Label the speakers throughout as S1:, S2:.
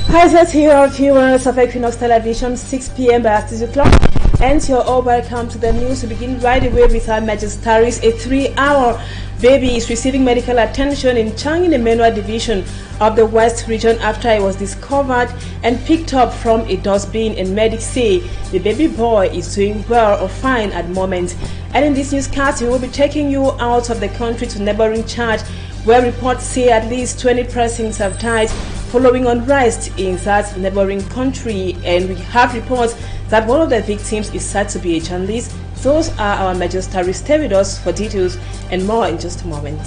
S1: Hi, that's here, viewers of Equinoxe Television, 6 p.m. by 6 o'clock. And you're all welcome to the news. To begin right away with our Magistraries. A 3-hour baby is receiving medical attention in Chang in the Menua division of the West region after it was discovered and picked up from a dustbin, and medics say the baby boy is doing well or fine at the moment. And in this newscast, we will be taking you out of the country to neighboring Chad, where reports say at least 20 persons have died following unrest in that neighboring country, and we have reports that one of the victims is said to be a journalist. Those are our major stories. Stay with us for details and more in just a moment.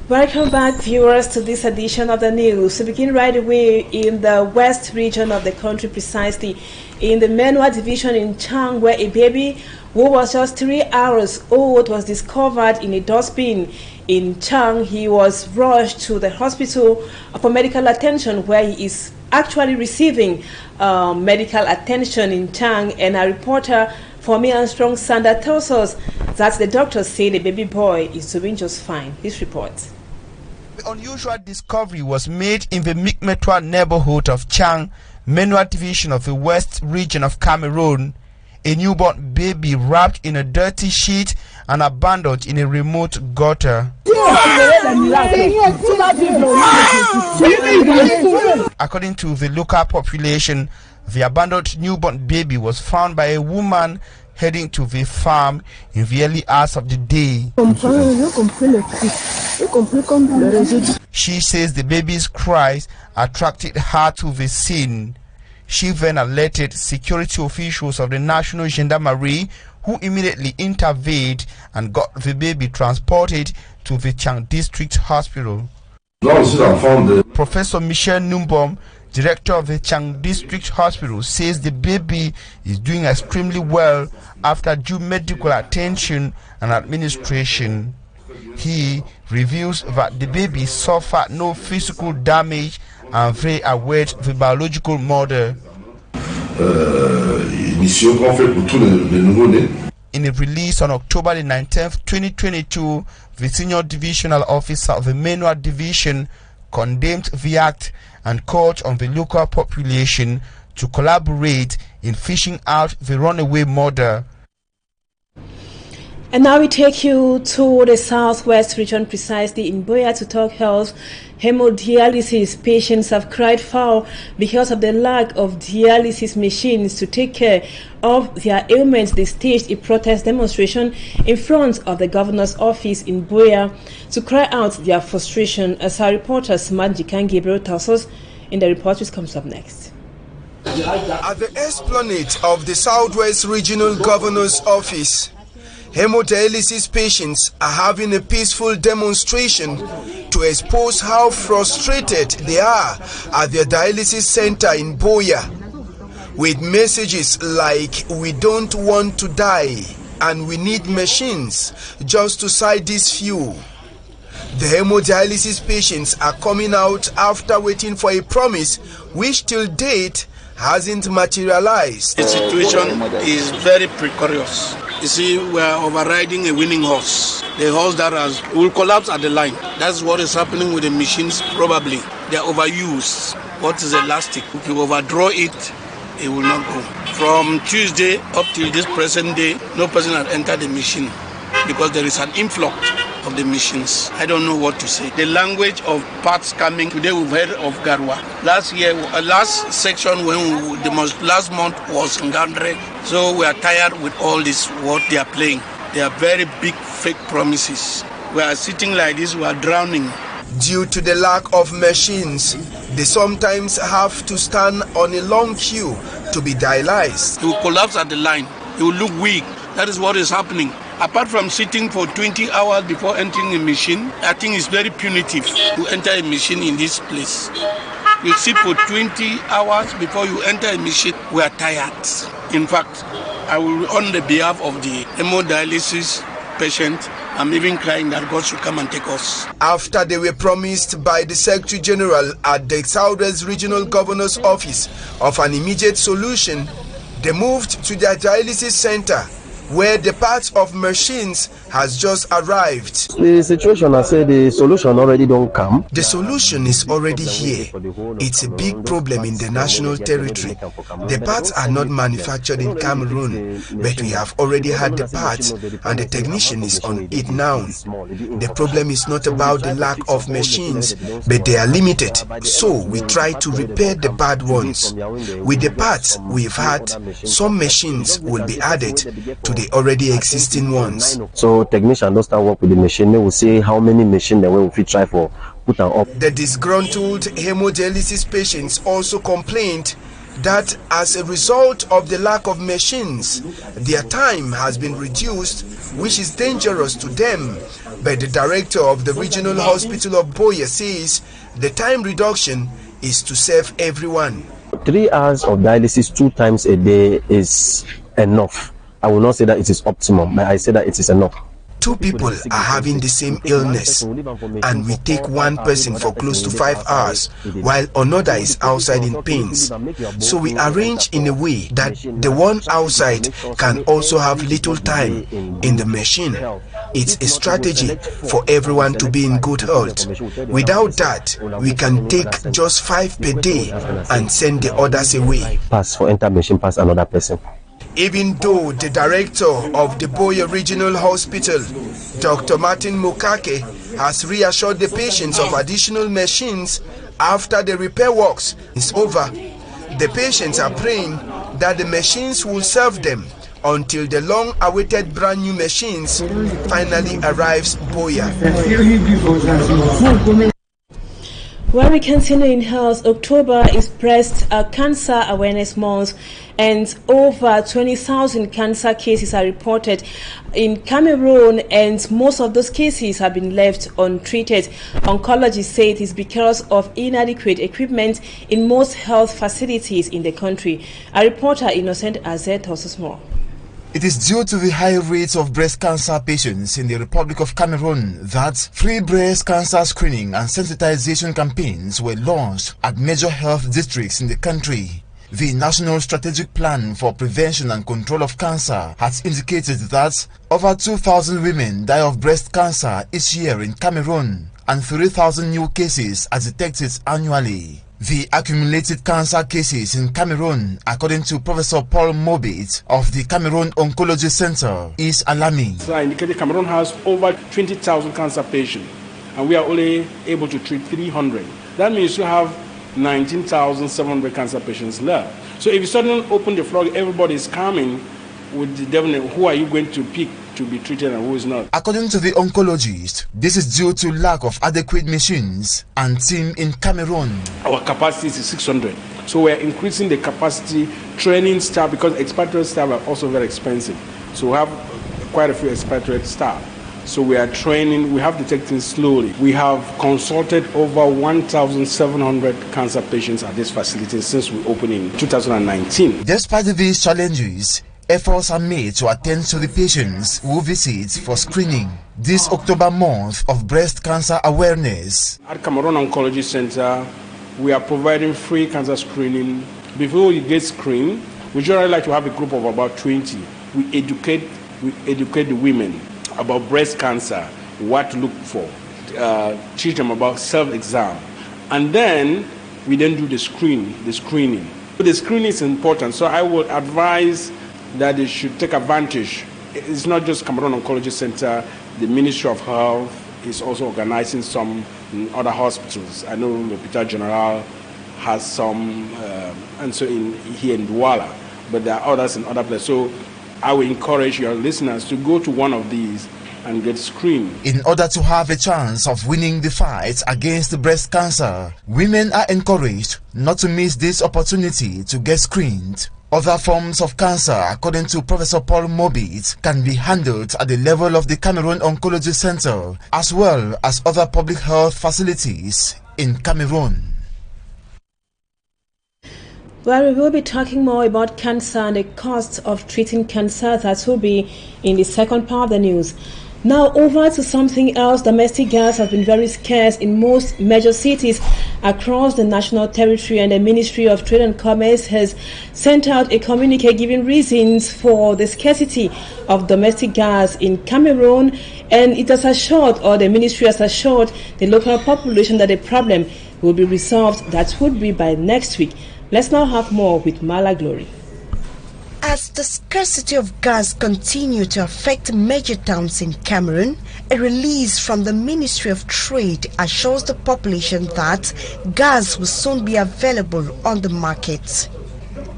S1: Welcome back, viewers, to this edition of the news. To begin right away in the west region of the country, precisely in the Menua division in Chang, where a baby who was just 3 hours old was discovered in a dustbin in Chang. He was rushed to the hospital for medical attention, where he is actually receiving medical attention in Chang. And a reporter for Me and Strong Sander tells us that the doctors say the baby boy is doing just fine. This report.
S2: The unusual discovery was made in the Mikmetwa neighborhood of Chang, Menua division of the West region of Cameroon. A newborn baby wrapped in a dirty sheet and abandoned in a remote gutter. According to the local population, the abandoned newborn baby was found by a woman heading to the farm in the early hours of the day. She says the baby's cries attracted her to the scene. She then alerted security officials of the National Gendarmerie, who immediately intervened and got the baby transported to the Chang District Hospital. Professor Michel Numbom, director of the Chang District Hospital, says the baby is doing extremely well after due medical attention and administration. He reveals that the baby suffered no physical damage and they await the biological mother. In a release on October the 19th, 2022, the senior divisional officer of the Menua division condemned the act and called on the local population to collaborate in fishing out the runaway mother.
S1: And now we take you to the southwest region, precisely in Boya, to talk health. Hemodialysis patients have cried foul because of the lack of dialysis machines to take care of their ailments. They staged a protest demonstration in front of the governor's office in Boya to cry out their frustration, as our reporter Smart Jikan Gabriel tells us in the report which comes up next.
S3: At the esplanade of the Southwest Regional Governor's Office, hemodialysis patients are having a peaceful demonstration to expose how frustrated they are at their dialysis center in Boya, with messages like "we don't want to die" and "we need machines," just to cite these few. The hemodialysis patients are coming out after waiting for a promise which till date hasn't materialized.
S4: The situation is very precarious. You see, we are overriding a winning horse. The horse that will collapse at the line. That's what is happening with the machines, probably. They are overused. What is elastic? If you overdraw it, it will not go. From Tuesday up till this present day, no person has entered the machine because there is an influx of the machines. I don't know what to say. The language of parts coming. Today we've heard of Garwa. Last section last month was Ngandre. So we are tired with all this, what they are playing. They are very big fake promises. We are sitting like this, we are drowning.
S3: Due to the lack of machines, they sometimes have to stand on a long queue to be dialyzed.
S4: You will collapse at the line. You will look weak. That is what is happening. Apart from sitting for 20 hours before entering a machine, I think it's very punitive to enter a machine in this place. You sit for 20 hours before you enter a machine. We are tired. In fact, I will, on the behalf of the hemodialysis patient. I'm even crying that God should come and take us.
S3: After they were promised by the Secretary General at the Southwest Regional Governor's Office of an immediate solution, they moved to their dialysis center, where the parts of machines has just arrived.
S5: The situation, I say, the solution already don't come.
S3: The solution is already here. It's a big problem in the national territory. The parts are not manufactured in Cameroon, but we have already had the parts and the technician is on it now. The problem is not about the lack of machines, but they are limited. So we try to repair the bad ones. With the parts we've had, some machines will be added to the already existing ones.
S5: So technician don't start work with the machine. They will say how many machines they will fit try for put them up.
S3: The disgruntled hemodialysis patients also complained that as a result of the lack of machines, their time has been reduced, which is dangerous to them. But the director of the regional hospital of Boye says the time reduction is to save everyone.
S5: 3 hours of dialysis 2 times a day is enough. I will not say that it is optimum, but I say that it is enough.
S3: 2 people are having the same illness, and we take one person for close to 5 hours, while another is outside in pains. So we arrange in a way that the one outside can also have little time in the machine. It's a strategy for everyone to be in good health. Without that, we can take just 5 per day and send the others away.
S5: Pass for enter machine, pass another person.
S3: Even though the director of the Boye Regional Hospital, Dr. Martin Mukake, has reassured the patients of additional machines after the repair works is over, the patients are praying that the machines will serve them until the long-awaited brand new machines finally arrives Boye.
S1: While we continue in health, October is Breast Cancer Awareness Month, and over 20,000 cancer cases are reported in Cameroon, and most of those cases have been left untreated. Oncologists say it is because of inadequate equipment in most health facilities in the country. Our reporter Innocent Azet tells us more.
S2: It is due to the high rates of breast cancer patients in the Republic of Cameroon that free breast cancer screening and sensitization campaigns were launched at major health districts in the country. The National Strategic Plan for Prevention and Control of Cancer has indicated that over 2,000 women die of breast cancer each year in Cameroon, and 3,000 new cases are detected annually. The accumulated cancer cases in Cameroon, according to Professor Paul Mobit of the Cameroon Oncology Center, is alarming.
S6: So I indicated Cameroon has over 20,000 cancer patients, and we are only able to treat 300. That means you have 19,700 cancer patients left. So if you suddenly open the floor, everybody is coming with the definite, who are you going to pick to be treated and who is not?
S2: According to the oncologist, this is due to lack of adequate machines and team in Cameroon.
S6: Our capacity is 600. So we are increasing the capacity, training staff, because expatriate staff are also very expensive. So we have quite a few expatriate staff. So we are training, we have to take things slowly. We have consulted over 1,700 cancer patients at this facility since we opened in 2019.
S2: Despite these challenges, efforts are made to attend to the patients who visit for screening this October month of breast cancer awareness.
S6: At Cameroon Oncology Center, we are providing free cancer screening. Before you get screened, we generally like to have a group of about 20. We educate the women about breast cancer, what to look for, teach them about self-exam, and then we then do the screening. The screening is important, so I would advise that they should take advantage. It's not just Cameroon Oncology Center. The Ministry of Health is also organizing some in other hospitals. I know L'Hôpital General has some, and so here in Douala, but there are others in other places. So I will encourage your listeners to go to one of these and get screened.
S2: In order to have a chance of winning the fight against breast cancer, women are encouraged not to miss this opportunity to get screened. Other forms of cancer, according to Professor Paul Mobit, can be handled at the level of the Cameroon Oncology Center, as well as other public health facilities in Cameroon.
S1: Well, we will be talking more about cancer and the costs of treating cancer. That will be in the second part of the news. Now over to something else. Domestic gas has been very scarce in most major cities across the national territory, and the Ministry of Trade and Commerce has sent out a communique giving reasons for the scarcity of domestic gas in Cameroon, and it has assured, or the ministry has assured, the local population that the problem will be resolved. That would be by next week. Let's now have more with Mala Glory.
S7: As the scarcity of gas continues to affect major towns in Cameroon, a release from the Ministry of Trade assures the population that gas will soon be available on the market.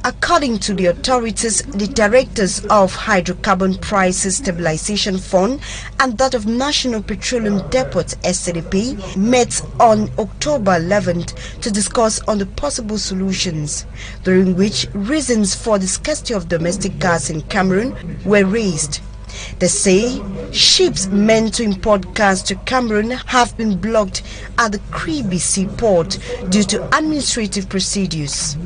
S7: According to the authorities, the directors of Hydrocarbon Prices Stabilization Fund and that of National Petroleum Depot SDP met on October 11th to discuss on the possible solutions, during which reasons for the scarcity of domestic gas in Cameroon were raised. They say ships meant to import gas to Cameroon have been blocked at the Kribi seaport due to administrative procedures.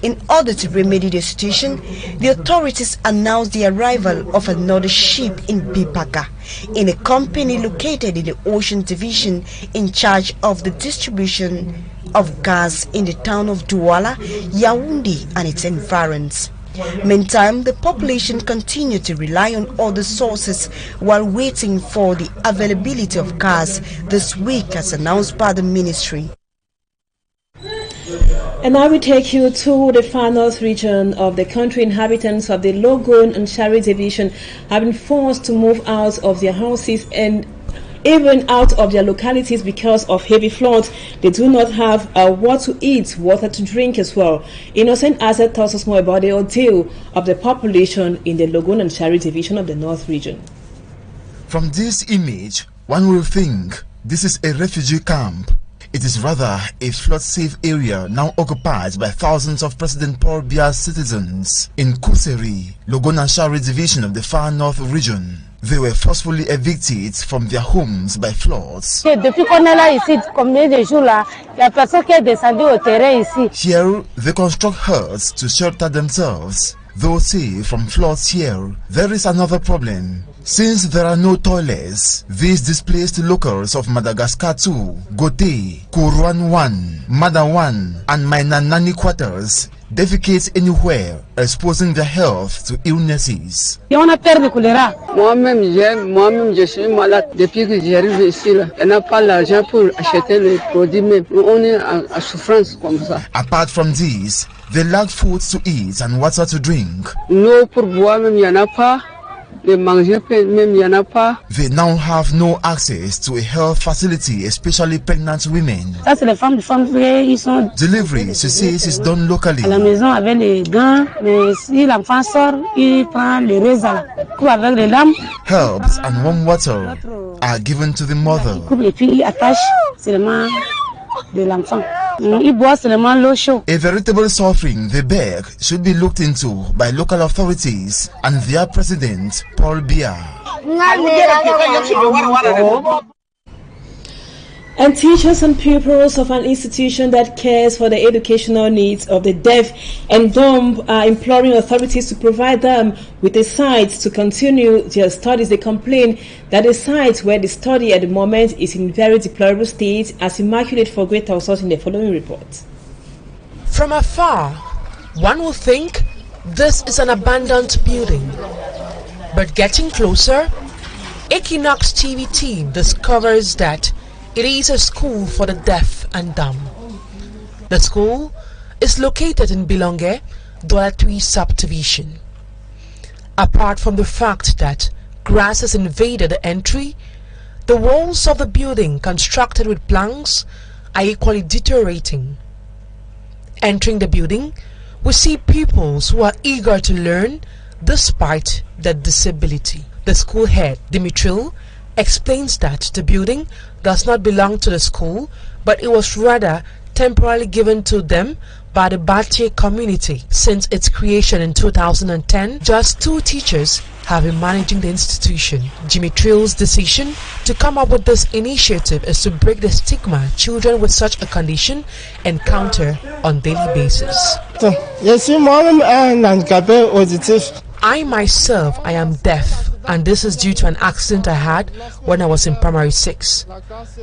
S7: In order to remedy the situation, the authorities announced the arrival of another ship in Bipaka, in a company located in the Ocean Division in charge of the distribution of gas in the town of Douala, Yaoundé and its environs. Meantime, the population continued to rely on other sources while waiting for the availability of gas this week, as announced by the ministry.
S1: And now we take you to the far north region of the country. Inhabitants of the Logun and Shari division have been forced to move out of their houses and even out of their localities because of heavy floods. They do not have what to eat, water to drink as well. Innocent Azet tells us more about the ordeal of the population in the Logun and Shari division of the north region.
S8: From this image, one will think this is a refugee camp. It is rather a flood-safe area now occupied by thousands of President Paul Biya's citizens in Kuseri, Logun and Shari division of the far north region. They were forcefully evicted from their homes by floods. Here, they construct huts to shelter themselves. Though safe from floods here, there is another problem. Since there are no toilets, these displaced locals of Madagascar 2, Gote, Kuruan 1, Mada 1, and Mainanani quarters defecate anywhere, exposing their health to illnesses.
S9: Moi-même, je suis malade depuis que j'arrive ici. On n'a pas l'argent pour acheter les produits, mais on est en souffrance comme ça.
S8: Apart from this, they lack food to eat and water to drink.
S9: L'eau pour boire, même il n'y en a pas. They now
S8: have no access to a health facility, especially pregnant women. Delivery, she says, is done locally. Herbs and warm water are given to the mother. A veritable suffering, they beg, should be looked into by local authorities and their president, Paul Biya.
S1: And teachers and pupils of an institution that cares for the educational needs of the deaf and dumb are imploring authorities to provide them with a site to continue their studies. They complain that the site where they study at the moment is in very deplorable state, as Immaculate for Great tells us in the following report.
S10: From afar, one would think this is an abandoned building. But getting closer, Equinoxe TV team discovers that it is a school for the deaf and dumb. The school is located in Bilonge, Douala subdivision. Apart from the fact that grass has invaded the entry, the walls of the building constructed with planks are equally deteriorating. Entering the building, we see pupils who are eager to learn despite their disability. The school head, Dimitril, explains that the building does not belong to the school, but it was rather temporarily given to them by the Bache community. Since its creation in 2010, just 2 teachers have been managing the institution. Jimmy Trill's decision to come up with this initiative is to break the stigma children with such a condition encounter on a daily basis. I myself, I am deaf. and this is due to an accident I had when I was in primary 6.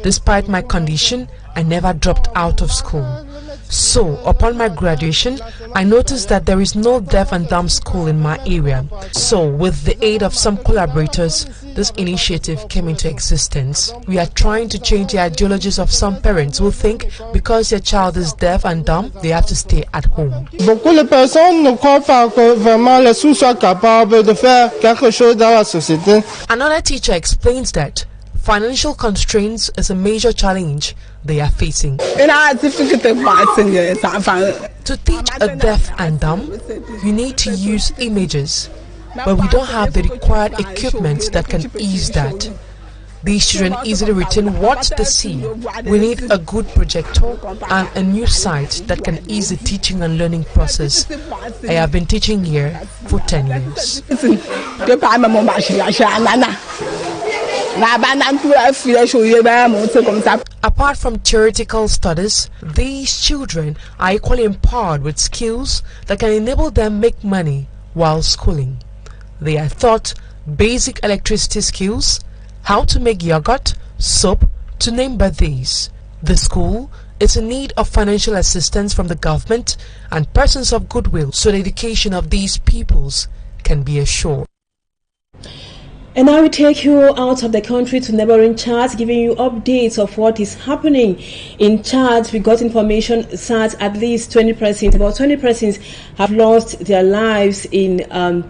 S10: Despite my condition, I never dropped out of school. So, upon my graduation, I noticed that there is no deaf and dumb school in my area. So, with the aid of some collaborators, this initiative came into existence. We are trying to change the ideologies of some parents who think because their child is deaf and dumb, they have to stay at home.
S11: Beaucoup de personnes ne croient pas que vraiment les sourds soient capables de faire quelque chose dans la société.
S10: Another teacher explains that financial constraints is a major challenge they are facing. To teach a deaf and dumb, you need to use images, but we don't have the required equipment that can ease that. These children easily retain what they see. We need a good projector and a new site that can ease the teaching and learning process. I have been teaching here for 10 years. Apart from theoretical studies, these children are equally empowered with skills that can enable them make money while schooling. They are taught basic electricity skills, how to make yogurt, soap, to name but these. The school is in need of financial assistance from the government and persons of goodwill so the education of these pupils can be assured.
S1: And now we take you out of the country to neighboring Chad, giving you updates of what is happening in Chad. We got information that at least 20 persons, about 20 persons have lost their lives in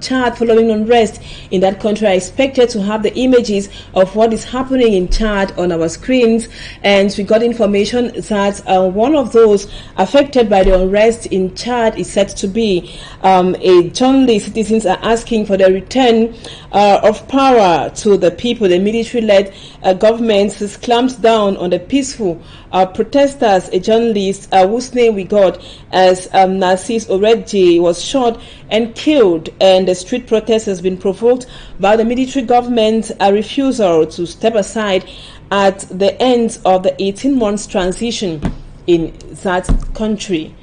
S1: Chad following unrest in that country. I expected to have the images of what is happening in Chad on our screens, and we got information that one of those affected by the unrest in Chad is said to be a journalist. Citizens are asking for the return of power to the people. The military-led government has clamped down on the peaceful protesters. A journalist whose name we got as Narcis Oredji was shot and killed, and the street protest has been provoked by the military government's refusal to step aside at the end of the 18 months transition in that country.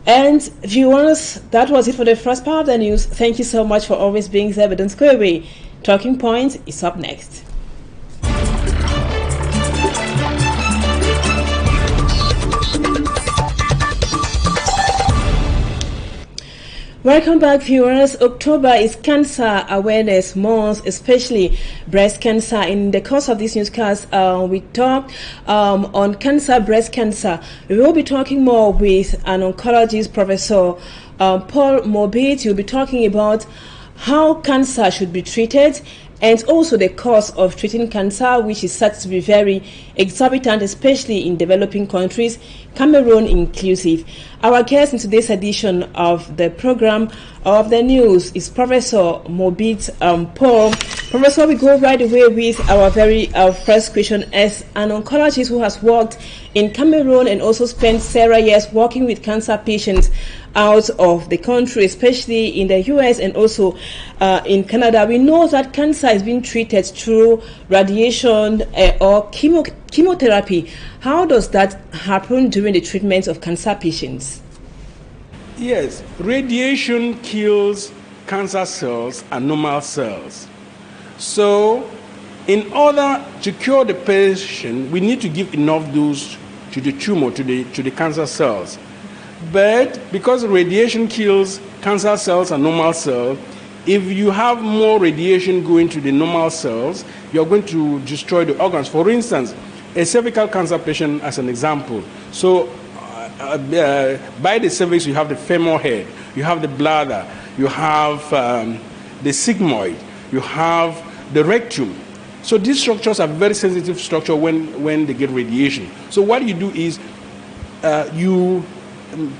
S1: And viewers, that was it for the first part of the news. Thank you so much for always being there, but don't go away. Talking Points is up next. Welcome back, viewers. October is Cancer Awareness Month, especially breast cancer. In the course of this newscast, we talk on cancer, breast cancer. We will be talking more with an oncologist, Professor Paul Mobit. He'll be talking about how cancer should be treated and also the cost of treating cancer, which is said to be very exorbitant, especially in developing countries, Cameroon inclusive. Our guest in today's edition of the program of the news is Professor Mobit Paul. Professor, we go right away with our very first question. As an oncologist who has worked in Cameroon and also spent several years working with cancer patients out of the country, especially in the US and also in Canada, we know that cancer is being treated through radiation or chemotherapy. How does that happen during the treatment of cancer patients?
S6: Yes, radiation kills cancer cells and normal cells. So, in order to cure the patient, we need to give enough dose to the tumor, to the cancer cells. But because radiation kills cancer cells and normal cells, if you have more radiation going to the normal cells, you're going to destroy the organs. For instance, a cervical cancer patient, as an example. So, by the cervix, you have the femoral head, you have the bladder, you have the sigmoid, you have the rectum. So these structures are very sensitive structures when they get radiation. So what you do is you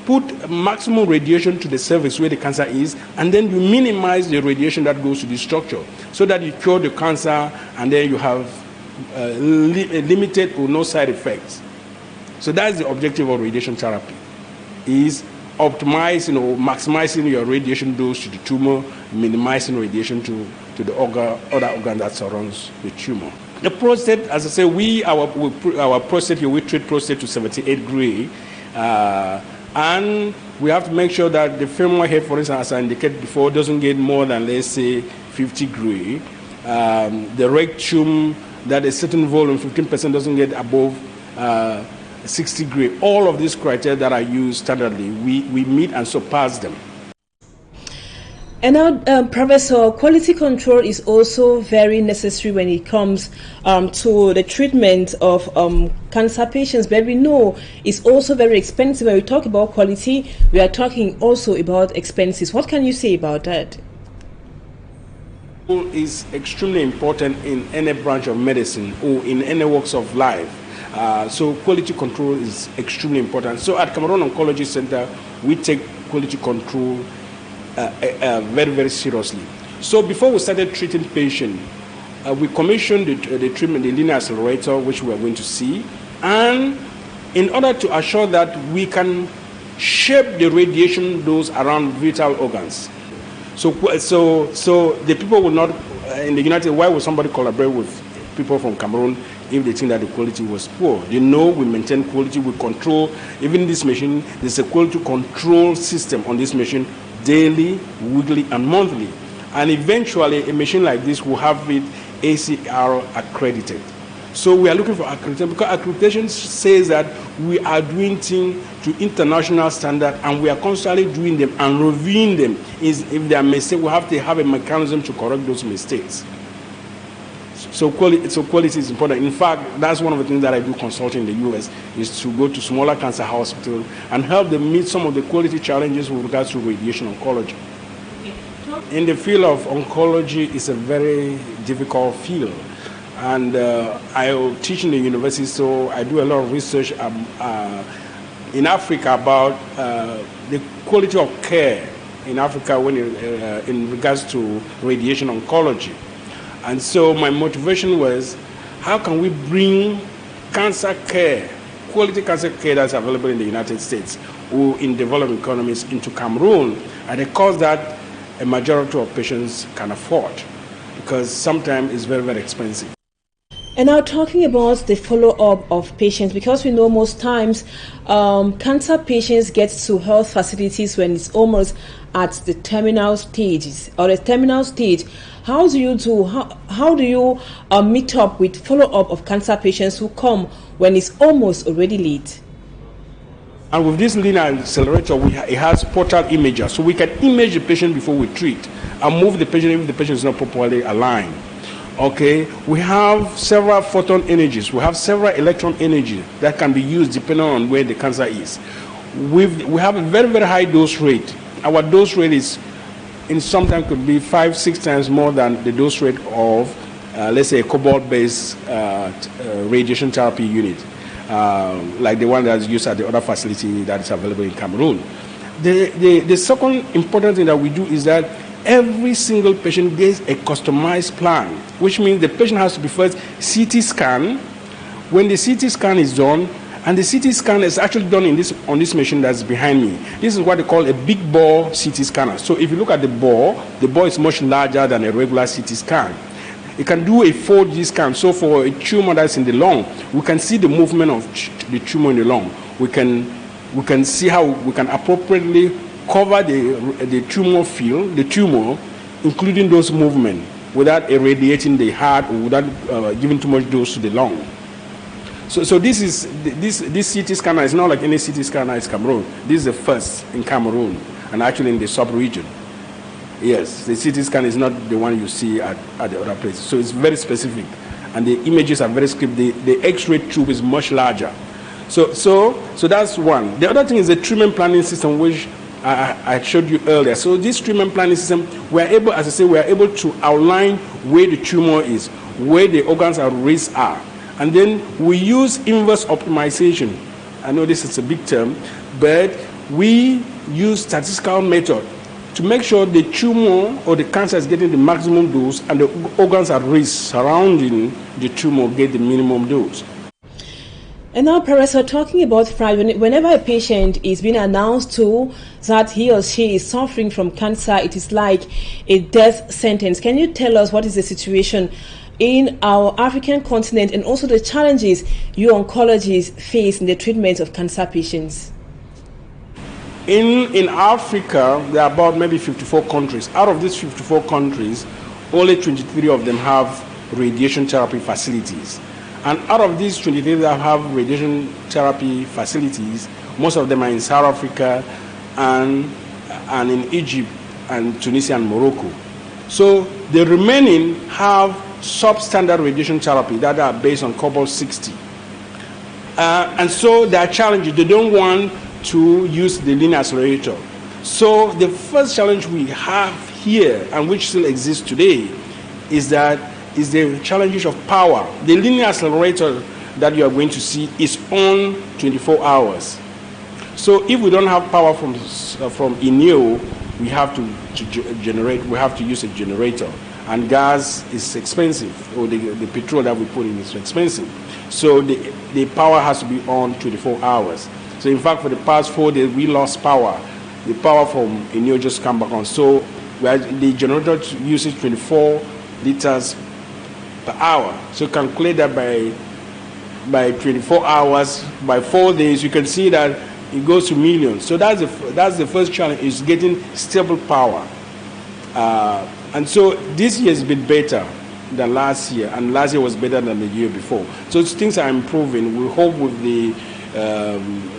S6: put maximum radiation to the cervix where the cancer is, and then you minimize the radiation that goes to the structure so that you cure the cancer, and then you have limited or no side effects. So that's the objective of radiation therapy, is optimizing or maximizing your radiation dose to the tumor, minimizing radiation to the other organ that surrounds the tumor. The prostate, as I say, our prostate here, we treat prostate to 78 gray, and we have to make sure that the femoral head, for instance, as I indicated before, doesn't get more than, let's say, 50 gray. the rectum, that a certain volume, 15% doesn't get above 60 gray. All of these criteria that are used standardly, we meet and surpass them.
S1: And now, Professor, quality control is also very necessary when it comes to the treatment of cancer patients. But we know it's also very expensive. When we talk about quality, we are talking also about expenses. What can you say about that?
S6: Is extremely important in any branch of medicine or in any walks of life. So quality control is extremely important. So at Cameroon Oncology Center, we take quality control very, very seriously. So before we started treating patients, we commissioned the treatment, the linear accelerator, which we are going to see. And in order to assure that we can shape the radiation dose around vital organs. So the people will not, in the United States, why would somebody collaborate with people from Cameroon if they think that the quality was poor? They know we maintain quality, we control. Even this machine, there's a quality control system on this machine, daily, weekly, and monthly. And eventually, a machine like this will have it ACR accredited. So we are looking for accreditation because accreditation says that we are doing things to international standard and we are constantly doing them and reviewing them. If there are mistakes, we have to have a mechanism to correct those mistakes. So quality is important. In fact, that's one of the things that I do consulting in the U.S. is to go to smaller cancer hospitals and help them meet some of the quality challenges with regards to radiation oncology. In the field of oncology, it's a very difficult field. And I teach in the university, so I do a lot of research in Africa about the quality of care in Africa when in regards to radiation oncology. And so my motivation was, how can we bring cancer care, quality cancer care that's available in the United States or in developing economies into Cameroon at a cost that a majority of patients can afford, because sometimes it's very, very expensive.
S1: And now talking about the follow-up of patients, because we know most times cancer patients get to health facilities when it's almost at the terminal stages or the terminal stage. How do you meet up with follow-up of cancer patients who come when it's almost already late?
S6: And with this linear accelerator, it has portal imager, so we can image the patient before we treat and move the patient if the patient is not properly aligned. Okay, we have several photon energies, we have several electron energies that can be used depending on where the cancer is. We have a very, very high dose rate. Our dose rate is, in sometimes could be 5-6 times more than the dose rate of, let's say, a cobalt-based radiation therapy unit, like the one that's used at the other facility that is available in Cameroon. The second important thing that we do is that every single patient gets a customized plan, which means the patient has to be first CT scan. When the CT scan is done, and the CT scan is actually done on this machine that's behind me. This is what they call a big bore CT scanner. So if you look at the bore is much larger than a regular CT scan. It can do a 4D scan. So for a tumor that's in the lung, we can see the movement of the tumor in the lung. We can see how we can appropriately cover the tumor field, the tumor, including those movements, without irradiating the heart or without giving too much dose to the lung. So this CT scanner is not like any CT scanner in Cameroon. This is the first in Cameroon and actually in the sub-region. Yes, the CT scan is not the one you see at the other places. So it's very specific, and the images are very script. The X-ray tube is much larger. So that's one. The other thing is the treatment planning system, which I showed you earlier. So this treatment planning system, we are able, as I say, we are able to outline where the tumor is, where the organs at risk are. And then we use inverse optimization. I know this is a big term, but we use statistical method to make sure the tumor or the cancer is getting the maximum dose and the organs at risk surrounding the tumor get the minimum dose.
S1: And now, Professor, talking about Friday, whenever a patient is being announced to that he or she is suffering from cancer, it is like a death sentence. Can you tell us what is the situation in our African continent and also the challenges you oncologists face in the treatment of cancer patients?
S6: In Africa, there are about maybe 54 countries. Out of these 54 countries, only 23 of them have radiation therapy facilities. And out of these 23 that have radiation therapy facilities, most of them are in South Africa and in Egypt and Tunisia and Morocco. So the remaining have substandard radiation therapy that are based on cobalt-60. And so there are challenges. They don't want to use the linear accelerator. So the first challenge we have here, and which still exists today, is the challenges of power. The linear accelerator that you are going to see is on 24 hours. So if we don't have power from INEO, we have to generate. We have to use a generator, and gas is expensive, or the petrol that we put in is expensive. So the power has to be on 24 hours. So in fact, for the past 4 days, we lost power. The power from INEO just come back on. So the generator uses 24 liters per hour. So calculate that by 24 hours, by 4 days, you can see that it goes to millions. So that's the first challenge, is getting stable power. And so this year has been better than last year, and last year was better than the year before. So things are improving. We hope with the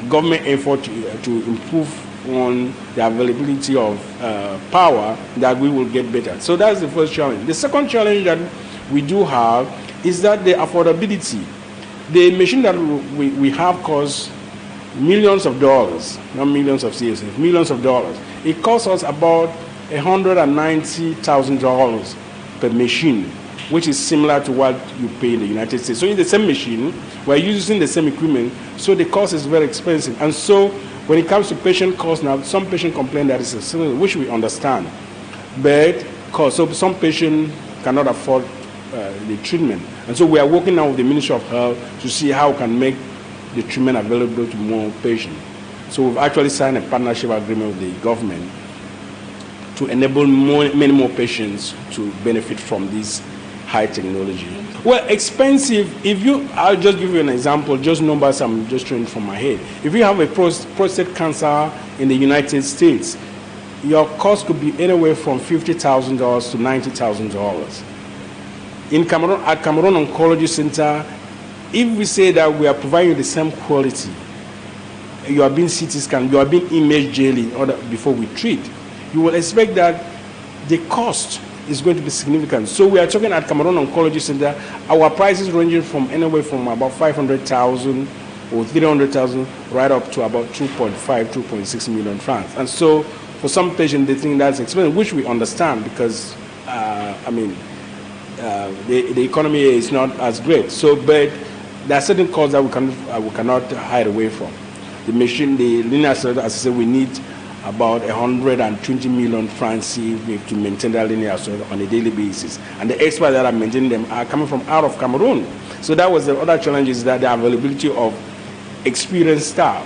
S6: government effort to improve on the availability of power, that we will get better. So that's the first challenge. The second challenge that we do have is that the affordability. The machine that we have costs millions of dollars, not millions of CSF, millions of dollars. It costs us about $190,000 per machine, which is similar to what you pay in the United States. So in the same machine, we're using the same equipment, so the cost is very expensive. And so when it comes to patient costs, now some patients complain that it's expensive, which we understand. But so some patients cannot afford the treatment. And so we are working now with the Ministry of Health to see how we can make the treatment available to more patients. So we've actually signed a partnership agreement with the government to enable many more patients to benefit from this high technology. Well, expensive, I'll just give you an example, just numbers I'm just throwing from my head. If you have a prostate cancer in the United States, your cost could be anywhere from $50,000 to $90,000. In Cameroon, at Cameroon Oncology Center, if we say that we are providing the same quality, you are being CT scanned, you are being imaged daily before we treat, you will expect that the cost is going to be significant. So we are talking at Cameroon Oncology Center, our prices ranging from anywhere from about 500,000 or 300,000 right up to about 2.6 million francs. And so for some patients, they think that's expensive, which we understand because, the economy is not as great. So, but there are certain costs that we cannot hide away from. The machine, the linear accelerator, as I said, we need about 120 million francs to maintain that linear accelerator on a daily basis. And the experts that are maintaining them are coming from out of Cameroon. So that was the other challenge, is that the availability of experienced staff.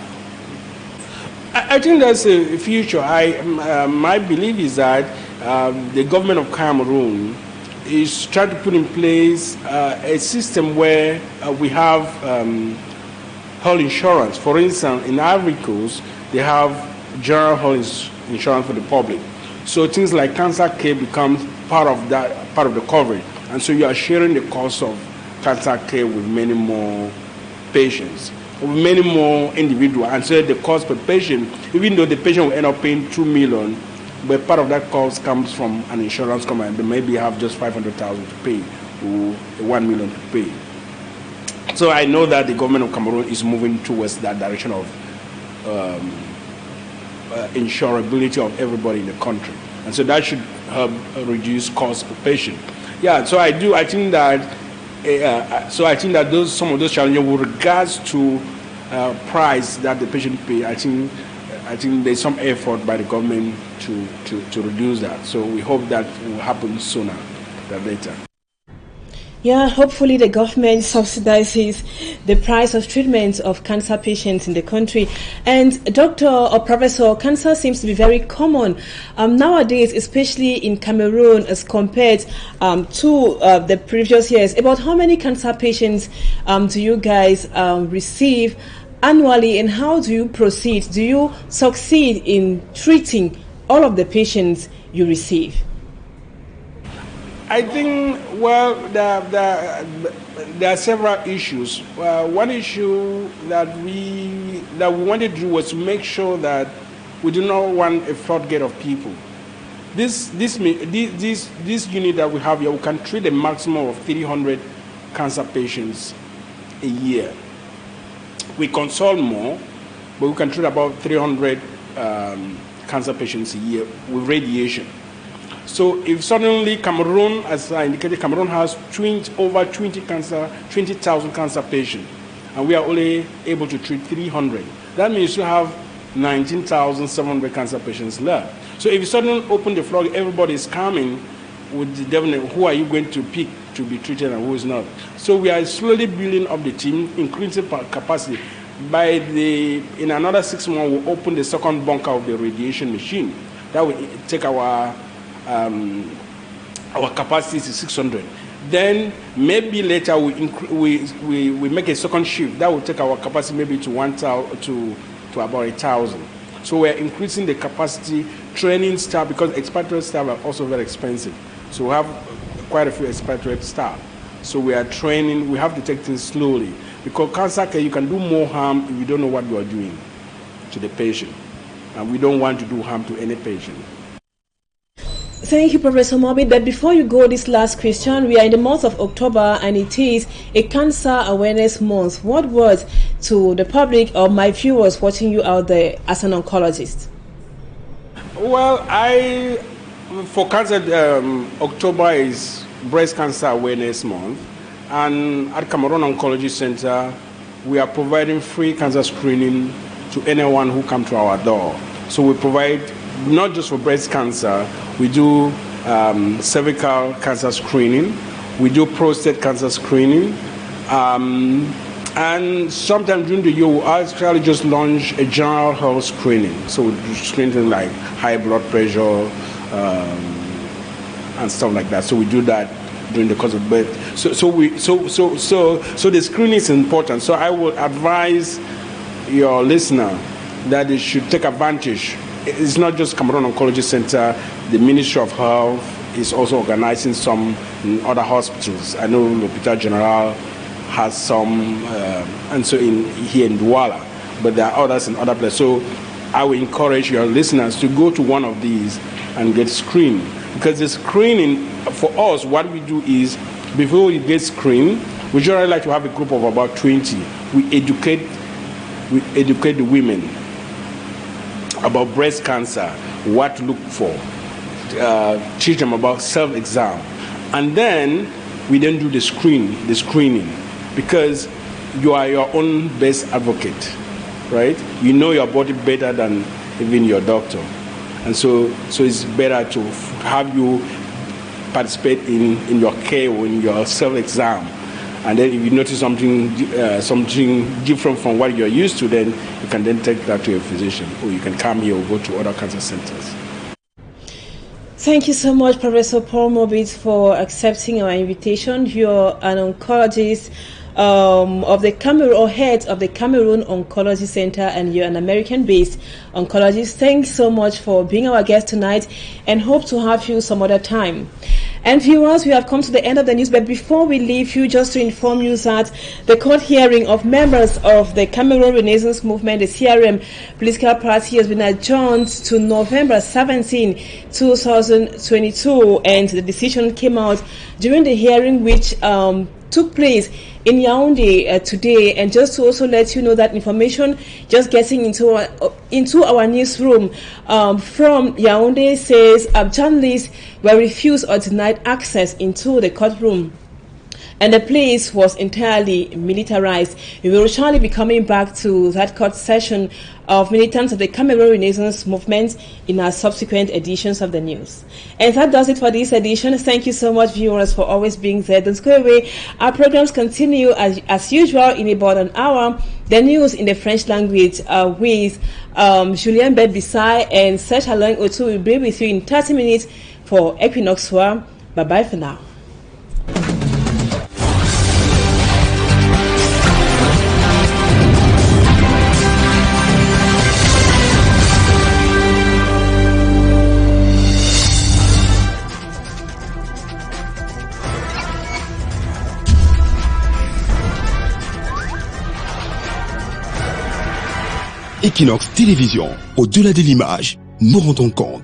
S6: I think that's a future. My belief is that the government of Cameroon is trying to put in place a system where we have health insurance. For instance, in Ivory Coast, they have general health insurance for the public. So things like cancer care becomes part of the coverage. And so you are sharing the cost of cancer care with many more patients, with many more individuals. And so the cost per patient, even though the patient will end up paying $2 million, but part of that cost comes from an insurance company. They maybe have just 500,000 to pay, or $1 million to pay. So I know that the government of Cameroon is moving towards that direction of insurability of everybody in the country, and so that should help reduce cost per patient. Yeah, so I think that some of those challenges with regards to price that the patient pay, I think there's some effort by the government to reduce that. So we hope that will happen sooner than later.
S1: Yeah, hopefully the government subsidizes the price of treatment of cancer patients in the country. And Doctor or Professor, cancer seems to be very common nowadays, especially in Cameroon as compared to the previous years. About how many cancer patients do you guys receive annually, and how do you proceed? Do you succeed in treating all of the patients you receive?
S6: I think, well, there are several issues. One issue that we wanted to do was to make sure that we do not want a floodgate of people. This unit that we have here, we can treat a maximum of 300 cancer patients a year. We consult more, but we can treat about 300 cancer patients a year with radiation. So if suddenly Cameroon, as I indicated, Cameroon has over 20,000 cancer patients, and we are only able to treat 300. That means you have 19,700 cancer patients left. So if you suddenly open the floor, everybody is coming with the definite, who are you going to pick to be treated and who is not. So we are slowly building up the team, increasing capacity. In another 6 months, we'll open the second bunker of the radiation machine. That will take our capacity to 600. Then maybe later we make a second shift. That will take our capacity maybe to 1,000 to about 1,000. So we're increasing the capacity, training staff, because expatriate staff are also very expensive. So we have quite a few expatriate staff. So we are training. We have to take things slowly, because cancer care, you can do more harm if you don't know what you are doing to the patient, and we don't want to do harm to any patient.
S1: Thank you, Professor Morbid. But before you go, this last question, we are in the month of October and it is a Cancer Awareness Month. What words to the public or my viewers watching you out there as an oncologist?
S6: Well, for cancer, October is Breast Cancer Awareness Month, and at Cameroon Oncology Center, we are providing free cancer screening to anyone who comes to our door. So we provide not just for breast cancer, we do cervical cancer screening, we do prostate cancer screening, and sometime during the year we'll actually just launch a general health screening. So we do screening like high blood pressure and stuff like that. So we do that during the course of birth. So the screening is important. So I would advise your listener that they should take advantage. It's not just Cameroon Oncology Center. The Ministry of Health is also organizing some in other hospitals. I know L'Hôpital General has some, and so here in Douala, but there are others in other places. So I will encourage your listeners to go to one of these and get screened, because the screening for us, what we do is before you get screened, we generally like to have a group of about 20. We educate the women about breast cancer, what to look for, teach them about self-exam, and then we then do the screening, because you are your own best advocate, right? You know your body better than even your doctor, and so it's better to have you participate in your care or in your self-exam. And then if you notice something different from what you're used to, then you can then take that to your physician, or you can come here or go to other cancer centers.
S1: Thank you so much, Professor Paul Morbid, for accepting our invitation. You're an oncologist of the Cameroon, or head of the Cameroon Oncology Center, and you're an American-based oncologist. Thanks so much for being our guest tonight, and hope to have you some other time. And viewers, we have come to the end of the news, but before we leave you, just to inform you that the court hearing of members of the Cameroon Renaissance Movement, the CRM political party, has been adjourned to November 17, 2022, and the decision came out during the hearing which took place in Yaoundé today. And just to also let you know that information just getting into our newsroom from Yaoundé says journalists were refused or denied access into the courtroom, and the place was entirely militarized. We will surely be coming back to that court session of militants of the Cameroon Renaissance Movement in our subsequent editions of the news. And that does it for this edition. Thank you so much, viewers, for always being there. Don't go away. Our programs continue as usual in about an hour. The news in the French language with Julien Bedbisai and Serge Alain Otu will be with you in 30 minutes for Equinoxe. Bye-bye for now.
S12: Equinoxe Télévision, au-delà de l'image, nous rendons compte.